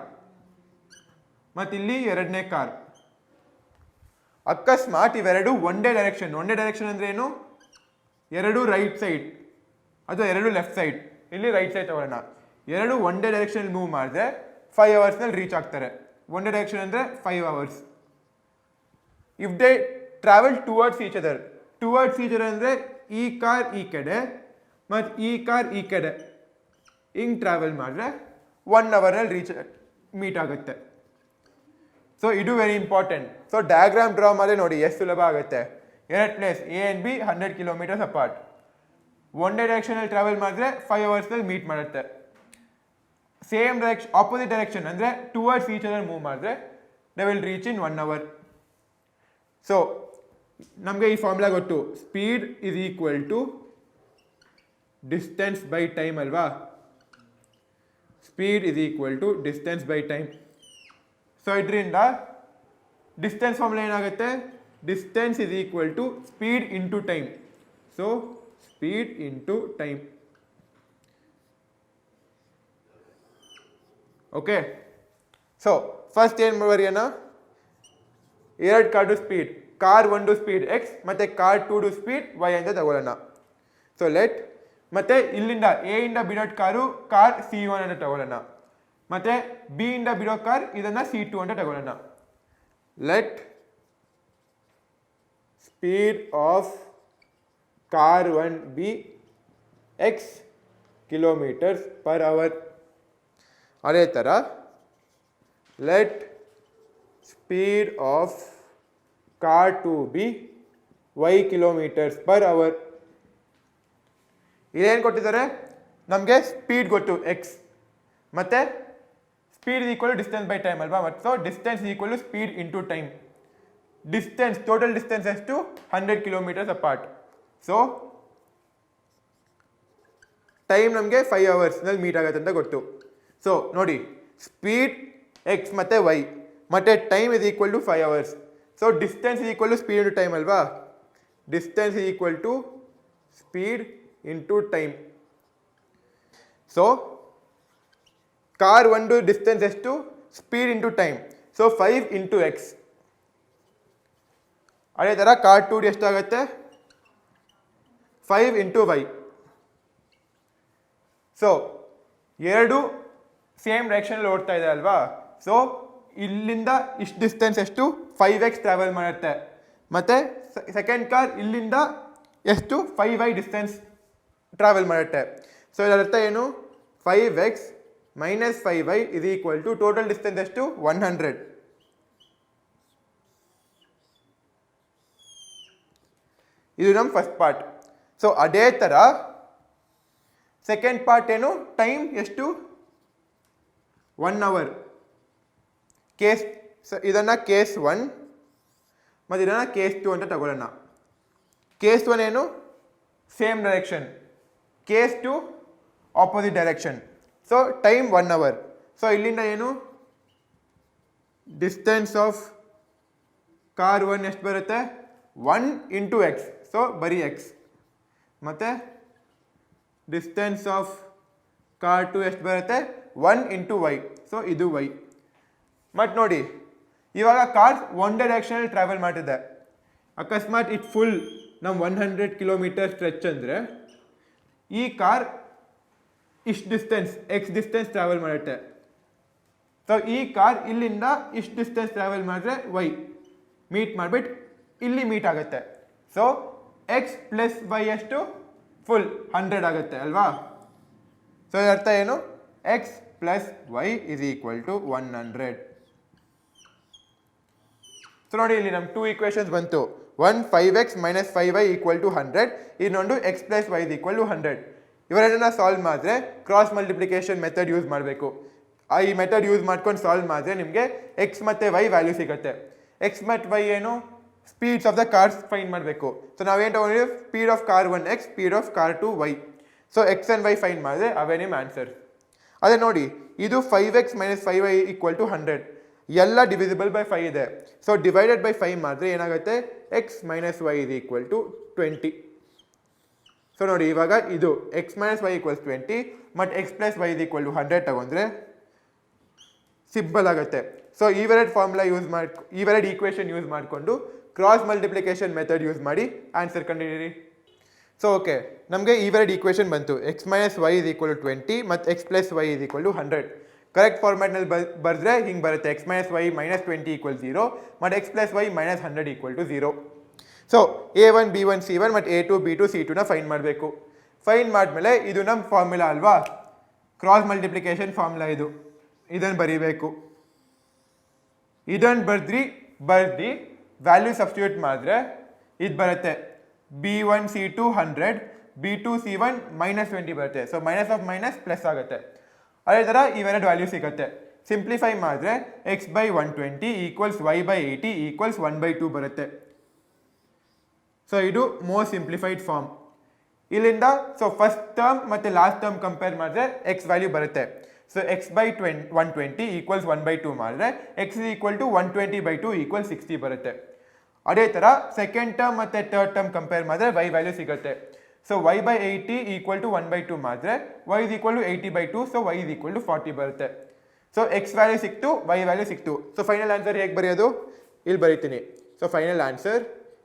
ಮತ್ತು ಇಲ್ಲಿ ಎರಡನೇ ಕಾರ್. ಅಕಸ್ಮಾತ್ ಇವೆರಡು ಒಂದೇ ಡೈರೆಕ್ಷನ್. ಒಂದೇ ಡೈರೆಕ್ಷನ್ ಅಂದರೆ ಏನು, ಎರಡು ರೈಟ್ ಸೈಡ್ ಅಥವಾ ಎರಡು ಲೆಫ್ಟ್ ಸೈಡ್. ಇಲ್ಲಿ ರೈಟ್ ಸೈಡ್ ತಗೊಳ್ಳೋಣ. ಎರಡು ಒಂದೇ ಡೈರೆಕ್ಷನ್ ಮೂವ್ ಮಾಡಿದ್ರೆ 5 hours ರೀಚ್ ಆಗ್ತಾರೆ. ಒಂದೇ ಡೈರೆಕ್ಷನ್ ಅಂದರೆ 5 hours. If they travel towards each other. Towards each other ಅಂದರೆ ಈ ಕಾರ್ ಈ ಕಡೆ ಮತ್ತು ಈ ಕಾರ್ ಈ ಕಡೆ ಹಿಂಗೆ ಟ್ರಾವೆಲ್ ಮಾಡಿದ್ರೆ 1 hour ಮೀಟ್ ಆಗುತ್ತೆ. ಸೊ ಇದು very important. So diagram draw ಮಾಡಿ ನೋಡಿ ಎಷ್ಟು ಸುಲಭ ಆಗುತ್ತೆ. ಎರಡು place a and b 100 kilometres apart. ಒಂದೇ ಡೈರೆಕ್ಷನಲ್ಲಿ ಟ್ರಾವೆಲ್ ಮಾಡಿದ್ರೆ 5 hours ಮೀಟ್ ಮಾಡುತ್ತೆ. ಸೇಮ್ ಡೈರೆಕ್ಷನ್ ಆಪೋಸಿಟ್ ಡೈರೆಕ್ಷನ್ ಅಂದರೆ ಟುವರ್ಡ್ಸ್ ಈಚ್ ಅದರ್ ಮೂವ್ ಮಾಡಿದ್ರೆ they will reach in 1 hour. So ನಮಗೆ ಈ ಫಾರ್ಮುಲಾ ಗೊತ್ತು, speed is equal to distance by time ಅಲ್ವಾ. Speed is equal to distance by time. So ಇದರಿಂದ distance formula ಏನಾಗುತ್ತೆ, distance is equal to speed into time. So speed into time. Okay, so first ಏನು ಬರೆಯೋಣ, ಎರಡು ಕಾರ್ಡು speed, car 1 speed x ಮತ್ತು car 2 speed y ಅಂತ ತಗೊಳ್ಳೋಣ. So let ಮತ್ತೆ ಇಲ್ಲಿಂದ ಎ ಇಂದ ಬಿಡೋ ಕಾರ್ C1 ಅಂತ ತಗೊಳ್ಳೋಣ. ಮತ್ತೆ ಬಿ ಇಂದ ಬಿಡೋ ಕಾರ್ ಇದನ್ನು C2 ಅಂತ ತಗೊಳ್ಳೋಣ. Let speed of car 1 be x kilometres per hour. ಅದೇ ಥರ let speed of car 2 be y kilometres per hour. ಇದೇನು ಕೊಟ್ಟಿದ್ದಾರೆ, ನಮಗೆ ಸ್ಪೀಡ್ ಗೊತ್ತು ಎಕ್ಸ್ ಮತ್ತು speed is equal to distance by time ಅಲ್ವಾ. ಮತ್ತು so distance equal to speed into time. Distance total distance ಎಷ್ಟು, 100 ಕಿಲೋಮೀಟರ್ಸ್ ಅಪಾರ್ಟ್. ಸೊ ಟೈಮ್ ನಮಗೆ 5 hours meet ಆಗುತ್ತೆ ಅಂತ ಗೊತ್ತು. ಸೊ ನೋಡಿ, ಸ್ಪೀಡ್ ಎಕ್ಸ್ ಮತ್ತು ವೈ ಮತ್ತು time is equal to 5 hours. So distance is equal to speed into time ಅಲ್ವಾ. Distance is equal to speed into time. So car 1 distance ಎಷ್ಟು, speed into time. So 5 into x. ಅದೇ ಥರ car 2 ಎಷ್ಟಾಗುತ್ತೆ, 5 into y. So ಎರಡು same ಡೈರೆಕ್ಷನಲ್ಲಿ ಓಡ್ತಾ ಇದೆ ಅಲ್ವಾ. ಸೊ ಇಲ್ಲಿಂದ ಇಷ್ಟು ಡಿಸ್ಟೆನ್ಸ್ ಎಷ್ಟು, 5x ಟ್ರಾವೆಲ್ ಮಾಡುತ್ತೆ. ಮತ್ತು ಸೆಕೆಂಡ್ ಕಾರ್ ಇಲ್ಲಿಂದ ಎಷ್ಟು, 5y ಡಿಸ್ಟೆನ್ಸ್ ಟ್ರಾವೆಲ್ ಮಾಡುತ್ತೆ. ಸೊ ಇದರ ಅರ್ಥ ಏನು, 5x minus 5y is equal to total distance ಎಷ್ಟು, 100. ಇದು ನಮ್ಮ ಫಸ್ಟ್ ಪಾರ್ಟ್. ಸೊ ಅದೇ ಥರ ಸೆಕೆಂಡ್ ಪಾರ್ಟ್ ಏನು, ಟೈಮ್ ಎಷ್ಟು, 1 hour. ಇದನ್ನು ಕೇಸ್ 1 ಮತ್ತು ಇದನ್ನು ಕೇಸ್ 2 ಅಂತ ತಗೊಳ್ಳೋಣ. ಕೇಸ್ 1 ಏನು, same direction. Case 2 opposite direction. So time 1 hour. So ಇಲ್ಲಿಂದ ಏನು, ಡಿಸ್ಟೆನ್ಸ್ ಆಫ್ ಕಾರ್ 1 ಎಷ್ಟು ಬರುತ್ತೆ, 1 ಇಂಟು ಎಕ್ಸ್. ಸೊ ಬರೀ ಎಕ್ಸ್. ಮತ್ತು ಡಿಸ್ಟೆನ್ಸ್ ಆಫ್ ಕಾರ್ 2 ಎಷ್ಟು ಬರುತ್ತೆ, 1 ಇಂಟು ವೈ. ಸೊ ಇದು ವೈ. ಮತ್ತು ನೋಡಿ, ಇವಾಗ ಕಾರ್ ಒಂದೇ ಡೈರೆಕ್ಷನಲ್ಲಿ ಟ್ರಾವೆಲ್ ಮಾಡ್ತಿದ್ದೆ. ಅಕಸ್ಮಾತ್ ಇಟ್ ಫುಲ್ ನಮ್ಮ 100 ಕಿಲೋಮೀಟರ್ ಸ್ಟ್ರೆಚ್ ಅಂದರೆ ಈ ಕಾರ್ ಇಷ್ಟು ಡಿಸ್ಟೆನ್ಸ್ ಎಕ್ಸ್ ಡಿಸ್ಟೆನ್ಸ್ ಟ್ರಾವೆಲ್ ಮಾಡುತ್ತೆ. ಸೊ ಈ ಕಾರ್ ಇಲ್ಲಿಂದ ಇಷ್ಟು ಡಿಸ್ಟೆನ್ಸ್ ಟ್ರಾವೆಲ್ ಮಾಡಿದ್ರೆ ವೈ ಮೀಟ್ ಮಾಡಿಬಿಟ್ಟು ಇಲ್ಲಿ ಮೀಟ್ ಆಗುತ್ತೆ. ಸೊ ಎಕ್ಸ್ ಪ್ಲಸ್ ವೈ ಎಷ್ಟು ಫುಲ್ 100 ಆಗುತ್ತೆ ಅಲ್ವಾ. ಸೊ ಇದರ ಅರ್ಥ ಏನು, x plus y is equal to 100. So ನೋಡಿ ಇಲ್ಲಿ ನಮ್ಮ 2 ಈಕ್ವೇಷನ್ಸ್ ಬಂತು. One 5x minus 5y equal to 100, ಇನ್ನೊಂದು x plus y is equal to 100. ಇವೆರಡನ್ನ ಸಾಲ್ವ್ ಮಾಡಿದ್ರೆ ಕ್ರಾಸ್ ಮಲ್ಟಿಪ್ಲಿಕೇಶನ್ ಮೆಥಡ್ ಯೂಸ್ ಮಾಡಬೇಕು. ಈ ಮೆಥಡ್ ಯೂಸ್ ಮಾಡ್ಕೊಂಡು ಸಾಲ್ವ್ ಮಾಡಿದ್ರೆ ನಿಮಗೆ ಎಕ್ಸ್ ಮತ್ತು ವೈ ವ್ಯಾಲ್ಯೂ ಸಿಗುತ್ತೆ. ಎಕ್ಸ್ ಮತ್ತು ವೈ ಏನು, speeds of the cars find ಮಾಡಬೇಕು. ಸೊ ನಾವೇನು ತಗೊಂಡಿದ್ದೀವಿ, speed of car 1x, speed of car 2y. So x and y find ಮಾಡಿದ್ರೆ ಅವೇ ನಿಮ್ಮ ಆನ್ಸರ್. ಅದೇ ನೋಡಿ, ಇದು 5x minus 5y equal to 100, ಎಲ್ಲ ಡಿವಿಸಿಬಲ್ ಬೈ 5 ಇದೆ. ಸೊ ಡಿವೈಡೆಡ್ ಬೈ 5 ಮಾಡಿದ್ರೆ ಏನಾಗುತ್ತೆ, x minus y is equal to 20. So ನೋಡಿ ಇವಾಗ ಇದು ಎಕ್ಸ್ ಮೈನಸ್ ವೈ ಈಕ್ವಲ್ಸ್ 20 ಮತ್ತು x plus y is equal to 100 ತಗೊಂಡ್ರೆ ಸಿಂಪಲ್ ಆಗುತ್ತೆ. ಸೊ ಇವೆರಡು ಫಾರ್ಮುಲಾ ಯೂಸ್ ಇವೆರಡು ಈಕ್ವೇಷನ್ ಯೂಸ್ ಮಾಡಿಕೊಂಡು ಕ್ರಾಸ್ ಮಲ್ಟಿಪ್ಲಿಕೇಶನ್ ಮೆಥಡ್ ಯೂಸ್ ಮಾಡಿ ಆನ್ಸರ್ ಕಂಡುಹಿಡಿಯಿರಿ. ಸೊ ಓಕೆ, ನಮಗೆ ಇವೆರಡು ಈಕ್ವೇಷನ್ ಬಂತು. X minus y is equal to 20 ಮತ್ತು x plus y is equal to 100. Correct ಫಾರ್ಮ್ಯಾಟ್ನಲ್ಲಿ ಬರೆದ್ರೆ ಹಿಂಗೆ ಬರುತ್ತೆ, x minus y minus 20 equal 0 ಮತ್ತು x plus y minus 100 equal to 0. So A1 B1 C1 ಮತ್ತು A2 B2 C2ನ ಫೈಂಡ್ ಮಾಡಬೇಕು. Find ಮಾಡಿದ್ಮೇಲೆ ಇದು ನಮ್ಮ ಫಾರ್ಮುಲಾ ಅಲ್ವಾ, ಕ್ರಾಸ್ ಮಲ್ಟಿಪ್ಲಿಕೇಶನ್ ಫಾರ್ಮುಲಾ ಇದು, ಇದನ್ನು ಬರೀಬೇಕು. ಇದನ್ನು ಬರ್ದು ವ್ಯಾಲ್ಯೂ ಸಬ್ಸ್ಟಿಟ್ಯೂಟ್ ಮಾಡಿದ್ರೆ ಇದು ಬರುತ್ತೆ, B1 C2 100, B2 C1 minus 20 ಬರುತ್ತೆ. So minus of minus plus ಆಗುತ್ತೆ. ಅದೇ ಥರ ಇವೆರಡು ವ್ಯಾಲ್ಯೂ ಸಿಗುತ್ತೆ. ಸಿಂಪ್ಲಿಫೈ ಮಾಡಿದ್ರೆ x by 120 equals y by 80 equals 1/2 ಬರುತ್ತೆ. ಸೊ ಇದು ಮೋಸ್ಟ್ ಸಿಂಪ್ಲಿಫೈಡ್ ಫಾರ್ಮ್. ಇಲ್ಲಿಂದ ಸೊ ಫಸ್ಟ್ ಟರ್ಮ್ ಮತ್ತು ಲಾಸ್ಟ್ ಟರ್ಮ್ ಕಂಪೇರ್ ಮಾಡಿದ್ರೆ ಎಕ್ಸ್ ವ್ಯಾಲ್ಯೂ ಬರುತ್ತೆ. ಸೊ ಎಕ್ಸ್ ಬೈ 120 ಈಕ್ವಲ್ಸ್ 1/2 ಮಾಡಿದ್ರೆ x is equal to 120/2 equal 60 ಬರುತ್ತೆ. ಅದೇ ಥರ ಸೆಕೆಂಡ್ ಟರ್ಮ್ ಮತ್ತು ಥರ್ಡ್ ಟರ್ಮ್ ಕಂಪೇರ್ ಮಾಡಿದ್ರೆ ವೈ ವ್ಯಾಲ್ಯೂ ಸಿಗುತ್ತೆ. So y by 80 equal to 1/2 ಮಾಡಿದ್ರೆ y is equal to 80/2, so y is equal to 40 ಬರುತ್ತೆ. ಸೊ ಎಕ್ಸ್ ವ್ಯಾಲ್ಯೂ ಸಿಕ್ತು, ವೈ ವ್ಯಾಲ್ಯೂ ಸಿಕ್ತು. ಸೊ ಫೈನಲ್ ಆನ್ಸರ್ ಹೇಗೆ ಬರೆಯೋದು, ಇಲ್ಲಿ ಬರೀತೀನಿ. ಸೊ ಫೈನಲ್ ಆನ್ಸರ್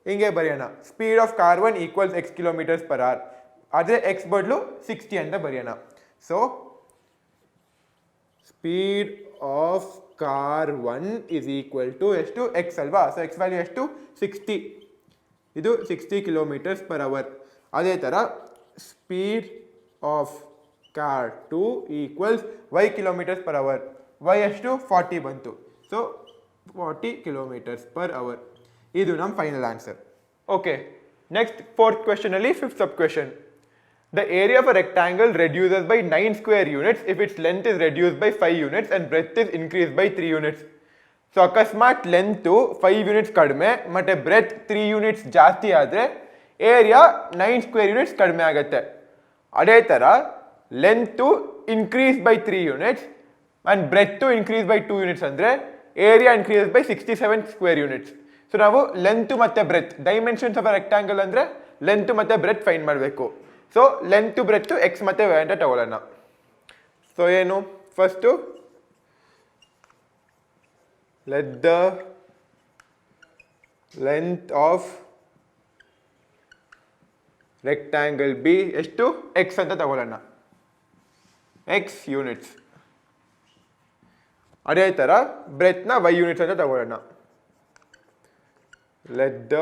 ಹಿಂಗೆ ಬರೆಯೋಣ, speed of car 1 equals x kilometres per hour, ಆದರೆ ಎಕ್ಸ್ ಬದಲು 60 ಅಂತ ಬರೆಯೋಣ. So speed of car 1 is equal to ಎಷ್ಟು, ಎಕ್ಸ್ ಅಲ್ವಾ. ಸೊ ಎಕ್ಸ್ ವ್ಯಾಲ್ಯೂ ಎಷ್ಟು, 60. ಇದು 60 ಕಿಲೋಮೀಟರ್ಸ್ ಪರ್ ಅವರ್. ಅದೇ ಥರ speed of car 2 equals y kilometres per hour, y ಎಷ್ಟು 40 ಬಂತು. So 40 kilometres per hour. ಇದು ನಮ್ಮ final answer. Okay, next fourth question ಅಲ್ಲಿ fifth sub question. The area of a rectangle reduces by 9 square units if its length is reduced by 5 units and breadth is increased by 3 units. So ಅಕಸ್ಮಾತ್ length 5 units ಕಡಿಮೆ ಮತ್ತು breath 3 units ಜಾಸ್ತಿ ಆದರೆ area 9 square units ಕಡಿಮೆ ಆಗುತ್ತೆ. ಅದೇ ಥರ length increase by 3 units and breadth increase by 2 units ಅಂದರೆ area increase by 67 square units. So ನಾವು ಲೆಂತು ಮತ್ತು breadth, dimensions of a rectangle ಅಂದರೆ ಲೆಂತು ಮತ್ತು ಬ್ರೆತ್ ಫೈಂಡ್ ಮಾಡಬೇಕು. ಸೊ ಲೆಂತು ಬ್ರೆತ್ತು ಎಕ್ಸ್ ಮತ್ತು ವೈ ಅಂತ ತಗೊಳ್ಳೋಣ. ಸೊ ಏನು, first let the length of rectangle be ಎಷ್ಟು, ಎಕ್ಸ್ ಅಂತ ತಗೊಳ್ಳೋಣ, ಎಕ್ಸ್ ಯೂನಿಟ್ಸ್. ಅದೇ ಥರ ಬ್ರೆತ್ನ ವೈ ಯೂನಿಟ್ಸ್ ಅಂತ ತಗೊಳ್ಳೋಣ. Let the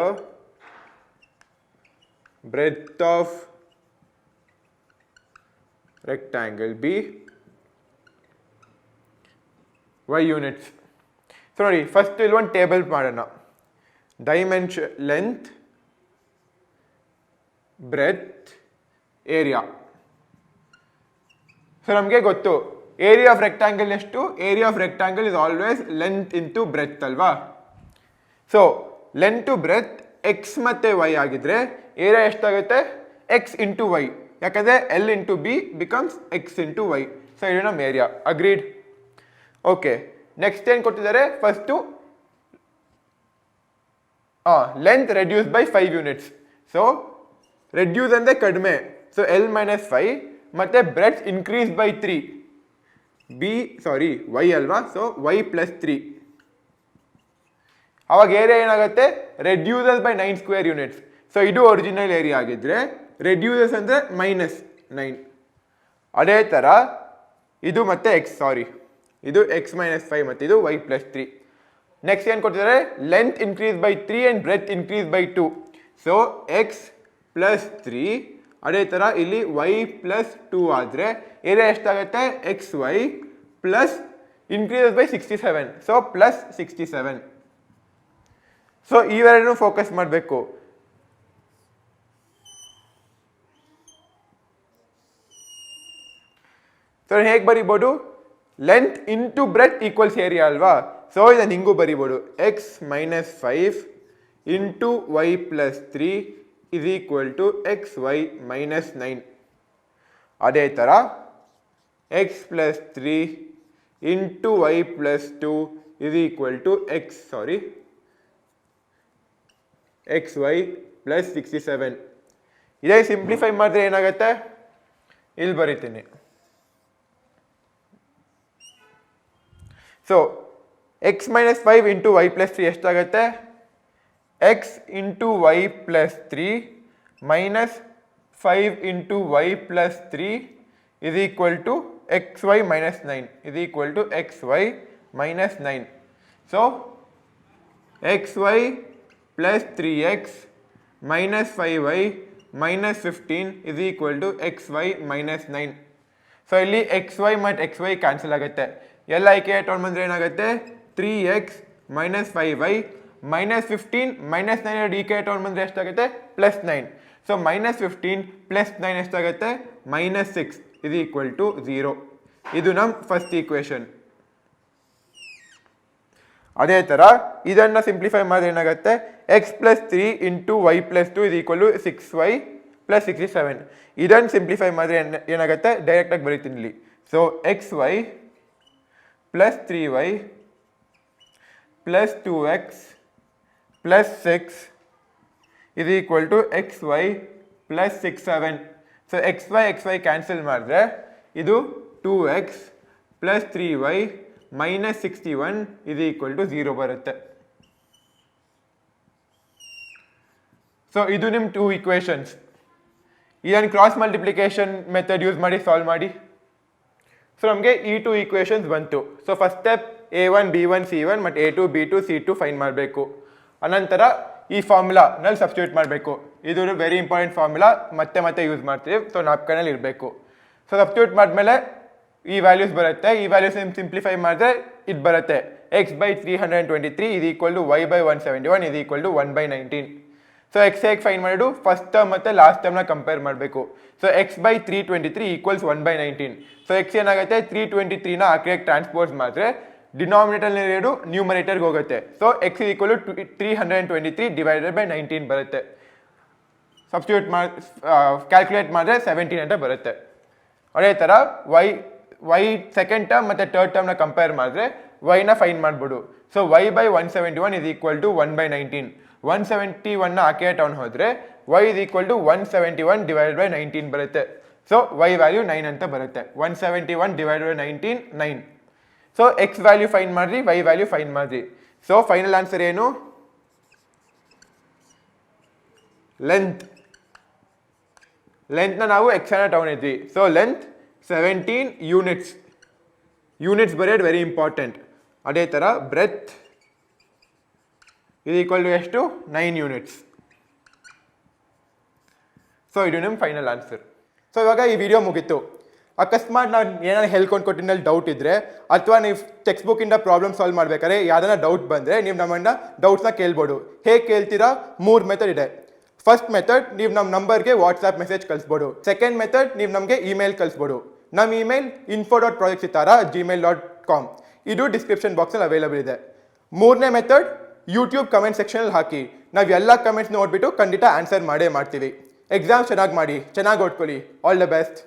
breadth of rectangle B y units. So ನೋಡಿ ಫಸ್ಟ್ ಇಲ್ಲಿ ಒಂದು ಟೇಬಲ್ ಮಾಡೋಣ. Dimension, length, breadth, area. So ನಮಗೆ ಗೊತ್ತು ಏರಿಯಾ ಆಫ್ ರೆಕ್ಟಾಂಗಲ್ ಎಷ್ಟು, area of rectangle is always length into breadth ಅಲ್ವಾ. So length to breadth x ಮತ್ತು y ಆಗಿದ್ರೆ ಏರಿಯಾ ಎಷ್ಟಾಗುತ್ತೆ, ಎಕ್ಸ್ ಇಂಟು ವೈ, ಯಾಕಂದರೆ l into b becomes x into y. So ಇದು ನಮ್ಮ ಏರಿಯಾ. ಅಗ್ರೀಡ್. ಓಕೆ, ನೆಕ್ಸ್ಟ್ ಏನು ಕೊಟ್ಟಿದ್ದಾರೆ, first length reduce by 5 units. So reduce ಅಂದರೆ ಕಡಿಮೆ, ಸೊ ಎಲ್ ಮೈನಸ್ 5 ಮತ್ತು ಬ್ರೆಡ್ ಇನ್ಕ್ರೀಸ್ ಬೈ 3, ವೈ ಅಲ್ವಾ. So y plus 3. ಅವಾಗ ಏರಿಯಾ ಏನಾಗುತ್ತೆ, reduces by 9 square units. So ಇದು ಒರಿಜಿನಲ್ ಏರಿಯಾ ಆಗಿದ್ರೆ ರೆಡ್ಯೂಸಸ್ ಅಂದರೆ -9. ಅದೇ ಥರ ಇದು ಮತ್ತೆ ಇದು x minus 5 ಮತ್ತು ಇದು y plus 3. ನೆಕ್ಸ್ಟ್ ಏನು ಕೊಟ್ಟಿದ್ದಾರೆ, length increase by 3 and breadth increase by 2. So x plus 3 ಅದೇ ಥರ ಇಲ್ಲಿ y plus 2 ಆದರೆ ಏರಿಯಾ ಎಷ್ಟಾಗುತ್ತೆ, xy plus increase by 67, so plus 67. So ಇವೆರಡೂ ಫೋಕಸ್ ಮಾಡಬೇಕು. ಸೊ ಹೇಗೆ ಬರಿಬೋದು, length into breath equals area ಅಲ್ವಾ. ಸೊ ಇದನ್ನು ಹಿಂಗೂ ಬರಿಬೋದು, x minus 5 into y plus 3 is equal to xy minus 9. ಅದೇ ಥರ x plus 3 into y plus 2 is equal to xy plus 67. ಇದೇ ಸಿಂಪ್ಲಿಫೈ ಮಾಡಿದ್ರೆ ಏನಾಗುತ್ತೆ, ಇಲ್ಲಿ ಬರೀತೀನಿ. So x minus 5 into y plus 3 ಎಷ್ಟಾಗುತ್ತೆ, x into y plus 3 minus 5 into y plus 3 is equal to xy minus 9 is equal to xy minus 9. So xy plus 3x minus 5y minus 15 is equal to xy minus 9. So ಇಲ್ಲಿ xy ಮತ್ತು xy cancel ಆಗುತ್ತೆ. ಎಲ್ಲ ಐಕೆ ತೊಗೊಂಡ್ಬಂದ್ರೆ ಏನಾಗುತ್ತೆ, 3x minus 5y minus 15 minus 9 D K ತೊಗೊಂಡ್ಬಂದ್ರೆ ಎಷ್ಟಾಗುತ್ತೆ, plus 9. So minus 15 plus 9 ಎಷ್ಟಾಗುತ್ತೆ, minus 6 is equal to 0. ಇದು ನಮ್ಮ first equation. ಅದೇ ಥರ ಇದನ್ನು ಸಿಂಪ್ಲಿಫೈ ಮಾಡಿದ್ರೆ ಏನಾಗುತ್ತೆ, x plus 3 into y plus 2 is equal to 6y plus 67. ಇದನ್ನು ಸಿಂಪ್ಲಿಫೈ ಮಾಡಿದ್ರೆ ಏನಾಗುತ್ತೆ, ಡೈರೆಕ್ಟಾಗಿ ಬರೀತೀನಿ ಇಲ್ಲಿ. So xy plus 3y plus 2x plus 6 is equal to xy plus 67. So xy cancel ಮಾಡಿದ್ರೆ ಇದು 2x plus 3y minus 61 is equal to 0 ಬರುತ್ತೆ. So ಇದು ನಿಮ್ಮ 2 ಈಕ್ವೇಷನ್ಸ್. ಇದನ್ನು ಕ್ರಾಸ್ ಮಲ್ಟಿಪ್ಲಿಕೇಶನ್ ಮೆಥಡ್ ಯೂಸ್ ಮಾಡಿ ಸಾಲ್ವ್ ಮಾಡಿ. ಸೊ ನಮಗೆ ಈ 2 ಈಕ್ವೇಷನ್ಸ್ ಬಂತು. So first step a1 b1 c1 ಮತ್ತು a2 b2 c2 ಫೈಂಡ್ ಮಾಡಬೇಕು. ಅನಂತರ ಈ ಫಾರ್ಮುಲಾನಲ್ಲಿ ಸಬ್ಸ್ಟಿಟ್ಯೂಟ್ ಮಾಡಬೇಕು. ಇದು ವೆರಿ ಇಂಪಾರ್ಟೆಂಟ್ ಫಾರ್ಮುಲಾ, ಮತ್ತೆ ಯೂಸ್ ಮಾಡ್ತೀವಿ. ಸೊ ನಾಪ್ಕನಲ್ಲಿ ಇರಬೇಕು. ಸೊ ಸಬ್ಸ್ಟಿಟ್ಯೂಟ್ ಮಾಡಿದ್ಮೇಲೆ ಈ ವ್ಯಾಲ್ಯೂಸ್ ಬರುತ್ತೆ. ಈ ವ್ಯಾಲ್ಯೂಸ್ ಸಿಂಪ್ಲಿಫೈ ಮಾಡಿದ್ರೆ ಇದು ಬರುತ್ತೆ, x by 323 is equal to y by 171 is equal to 1 by 19. So x ಹೇಗೆ ಫೈಂಡ್ ಮಾಡೋದು, ಫಸ್ಟ್ ಟರ್ಮ್ ಮತ್ತು ಲಾಸ್ಟ್ ಟರ್ಮ್ನ ಕಂಪೇರ್ ಮಾಡಬೇಕು. So x by 323 equals 1 by 19. So x ಏನಾಗುತ್ತೆ, 323ನ ಆ ಕಡೆಗೆ ಟ್ರಾನ್ಸ್ಪೋಸ್ ಮಾಡಿದ್ರೆ ಡಿನಾಮಿನೇಟರ್ನಲ್ಲಿರೋದು ನ್ಯೂಮರೇಟರ್ಗೆ ಹೋಗುತ್ತೆ. So x is equal to 323 divided by 19 ಬರುತ್ತೆ. ಸಬ್ಸ್ಟಿಟ್ಯೂಟ್ ಕ್ಯಾಲ್ಕುಲೇಟ್ ಮಾಡಿದ್ರೆ 17 ಅಂತ ಬರುತ್ತೆ. ಅದೇ ಥರ y ಸೆಕೆಂಡ್ ಟರ್ಮ್ ಮತ್ತು ಥರ್ಡ್ ಟರ್ಮ್ನ ಕಂಪೇರ್ ಮಾಡಿದ್ರೆ yನ ಫೈಂಡ್ ಮಾಡ್ಬೋದು. So y by 171 is equal to 1 by 19. 171ನ ಆಕೆ ಟೌನ್ ಹೋದರೆ y is equal to 171 divided by 19 ಬರುತ್ತೆ. ಸೊ y ವ್ಯಾಲ್ಯೂ 9 ಅಂತ ಬರುತ್ತೆ. 171 divided by 19 9. So x value find ಮಾಡಿರಿ, y ವ್ಯಾಲ್ಯೂ ಫೈಂಡ್ ಮಾಡಿರಿ. ಸೊ ಫೈನಲ್ ಆನ್ಸರ್ ಏನು, ಲೆಂತ್ನ ನಾವು x ಅನ್ನ ತಗೊಂಡಿದ್ವಿ. ಸೊ ಲೆಂತ್ 17 ಯೂನಿಟ್ಸ್ ಬರೆಯೋದು ವೆರಿ ಇಂಪಾರ್ಟೆಂಟ್. ಅದೇ ಥರ ಬ್ರೆತ್ ಇದು ಈಕ್ವಲ್ ಟು ಎಷ್ಟು, 9 ಯೂನಿಟ್ಸ್. ಸೊ ಇದು ನಿಮ್ಮ ಫೈನಲ್ ಆನ್ಸರ್. ಸೊ ಇವಾಗ ಈ ವಿಡಿಯೋ ಮುಗೀತು. ಅಕಸ್ಮಾತ್ ನಾನು ಏನಾದ್ರು ಹೇಳ್ಕೊಂಡು ಕೊಟ್ಟಿನಲ್ಲಿ ಡೌಟ್ ಇದ್ದರೆ, ಅಥವಾ ನೀವು ಟೆಕ್ಸ್ಟ್ ಬುಕ್ಕಿಂದ ಪ್ರಾಬ್ಲಮ್ ಸಾಲ್ವ್ ಮಾಡ್ಬೇಕಾದ್ರೆ ಯಾವ್ದಾರ ಡೌಟ್ ಬಂದರೆ ನೀವು ನಮ್ಮನ್ನು ಡೌಟ್ಸ್ನ ಕೇಳ್ಬೋದು. ಹೇಗೆ ಕೇಳ್ತೀರಾ, 3 ಮೆಥಡ್ ಇದೆ. ಫಸ್ಟ್ ಮೆಥಡ್, ನೀವು ನಮ್ಮ ನಂಬರ್ಗೆ ವಾಟ್ಸಾಪ್ ಮೆಸೇಜ್ ಕಳಿಸ್ಬೋದು. ಸೆಕೆಂಡ್ ಮೆಥಡ್, ನೀವು ನಮಗೆ ಇಮೇಲ್ ಕಳಿಸ್ಬೋದು. ನಮ್ಮ ಇಮೇಲ್ info.projectsitara@gmail.com. ಇದು ಡಿಸ್ಕ್ರಿಪ್ಷನ್ ಬಾಕ್ಸಲ್ಲಿ ಅವೈಲೇಬಲ್ ಇದೆ. ಮೂರನೇ ಮೆಥಡ್, ಯೂಟ್ಯೂಬ್ ಕಮೆಂಟ್ ಸೆಕ್ಷನಲ್ಲಿ ಹಾಕಿ. ನಾವು ಎಲ್ಲ ಕಮೆಂಟ್ಸ್ ನೋಡಿಬಿಟ್ಟು ಖಂಡಿತ ಆನ್ಸರ್ ಮಾಡೇ ಮಾಡ್ತೀವಿ. ಎಕ್ಸಾಮ್ ಚೆನ್ನಾಗಿ ಮಾಡಿ, ಚೆನ್ನಾಗಿ ಓದ್ಕೊಳ್ಳಿ. All the best.